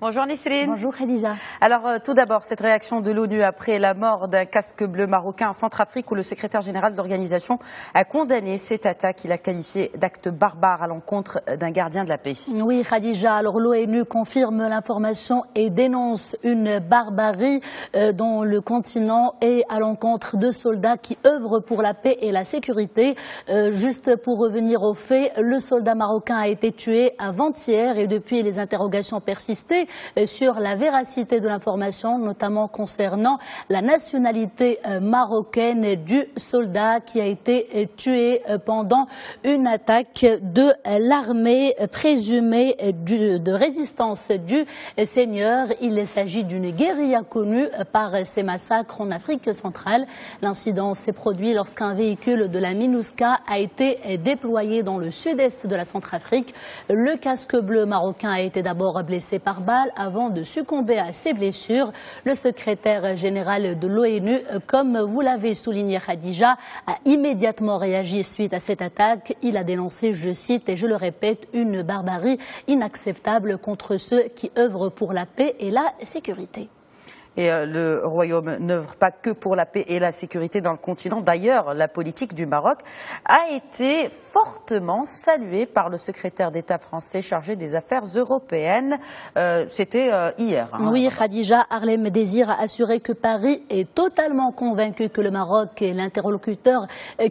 Bonjour Nisrine. Bonjour Khadija. Alors tout d'abord, cette réaction de l'ONU après la mort d'un casque bleu marocain en Centrafrique où le secrétaire général de l'organisation a condamné cette attaque. Il a qualifié d'acte barbare à l'encontre d'un gardien de la paix. Oui Khadija, alors l'ONU confirme l'information et dénonce une barbarie dans le continent et à l'encontre de soldats qui œuvrent pour la paix et la sécurité. Juste pour revenir aux faits, le soldat marocain a été tué avant-hier et depuis les interrogations persistaient sur la véracité de l'information, notamment concernant la nationalité marocaine du soldat qui a été tué pendant une attaque de l'armée présumée de résistance du Seigneur. Il s'agit d'une guérilla connue par ces massacres en Afrique centrale. L'incident s'est produit lorsqu'un véhicule de la MINUSCA a été déployé dans le sud-est de la Centrafrique. Le casque bleu marocain a été d'abord blessé par balle avant de succomber à ses blessures. Le secrétaire général de l'ONU, comme vous l'avez souligné Khadija, a immédiatement réagi suite à cette attaque. Il a dénoncé, je cite et je le répète, une barbarie inacceptable contre ceux qui œuvrent pour la paix et la sécurité. Et le Royaume n'œuvre pas que pour la paix et la sécurité dans le continent. D'ailleurs, la politique du Maroc a été fortement saluée par le secrétaire d'État français chargé des affaires européennes. C'était hier. Oui, Khadija, Harlem Désir a assuré que Paris est totalement convaincu que le Maroc est l'interlocuteur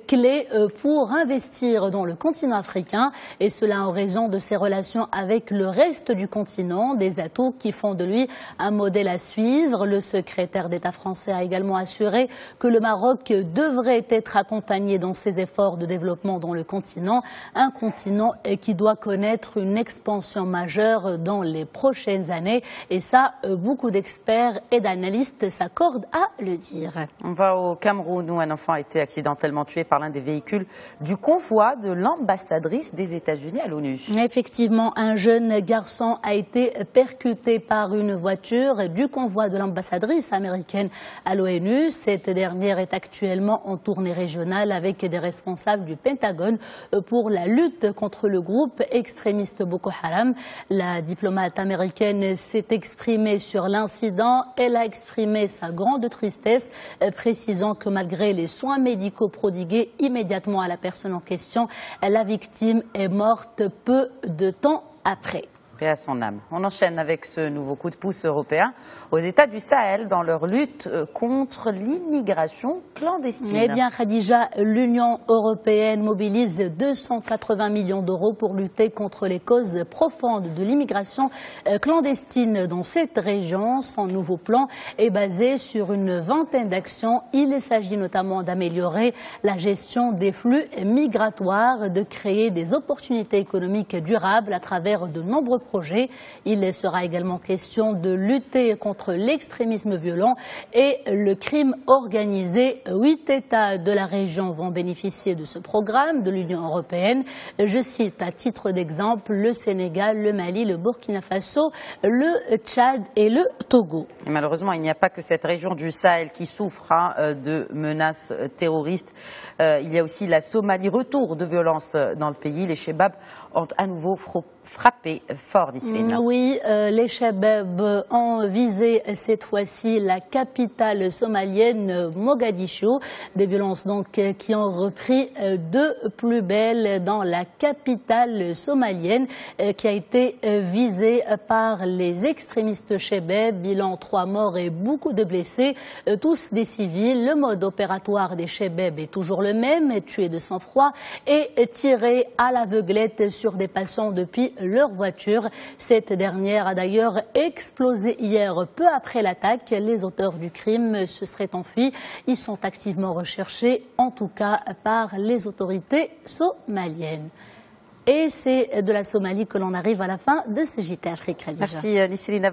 clé pour investir dans le continent africain. Et cela en raison de ses relations avec le reste du continent, des atouts qui font de lui un modèle à suivre. Le secrétaire d'État français a également assuré que le Maroc devrait être accompagné dans ses efforts de développement dans le continent, un continent qui doit connaître une expansion majeure dans les prochaines années. Et ça, beaucoup d'experts et d'analystes s'accordent à le dire. On va au Cameroun où un enfant a été accidentellement tué par l'un des véhicules du convoi de l'ambassadrice des États-Unis à l'ONU. Effectivement, un jeune garçon a été percuté par une voiture du convoi de l'ambassadrice américaine à l'ONU. Cette dernière est actuellement en tournée régionale avec des responsables du Pentagone pour la lutte contre le groupe extrémiste Boko Haram. La diplomate américaine s'est exprimée sur l'incident. Elle a exprimé sa grande tristesse, précisant que malgré les soins médicaux prodigués immédiatement à la personne en question, la victime est morte peu de temps après. Paix à son âme. On enchaîne avec ce nouveau coup de pouce européen aux États du Sahel dans leur lutte contre l'immigration clandestine. Eh bien, Khadija, l'Union européenne mobilise 280 millions d'euros pour lutter contre les causes profondes de l'immigration clandestine dans cette région. Son nouveau plan est basé sur une vingtaine d'actions. Il s'agit notamment d'améliorer la gestion des flux migratoires, de créer des opportunités économiques durables à travers de nombreux projet. Il sera également question de lutter contre l'extrémisme violent et le crime organisé. 8 États de la région vont bénéficier de ce programme de l'Union européenne. Je cite à titre d'exemple le Sénégal, le Mali, le Burkina Faso, le Tchad et le Togo. Et malheureusement, il n'y a pas que cette région du Sahel qui souffre de menaces terroristes. Il y a aussi la Somalie. Retour de violence dans le pays. Les Chebabs ont à nouveau frappé fort Nisrine. Oui, les Chebabs ont visé cette fois-ci la capitale somalienne Mogadiscio. Des violences donc qui ont repris de plus belle dans la capitale somalienne qui a été visée par les extrémistes Chebab. Bilan 3 morts et beaucoup de blessés, tous des civils. Le mode opératoire des Chebab est toujours le même, tuer de sang-froid et tirer à l'aveuglette sur des passants depuis leur voiture. Cette dernière a d'ailleurs explosé hier peu après l'attaque. Les auteurs du crime se seraient enfuis. Ils sont activement recherchés, en tout cas par les autorités somaliennes. Et c'est de la Somalie que l'on arrive à la fin de ce JT Afrique. Merci Nisrine.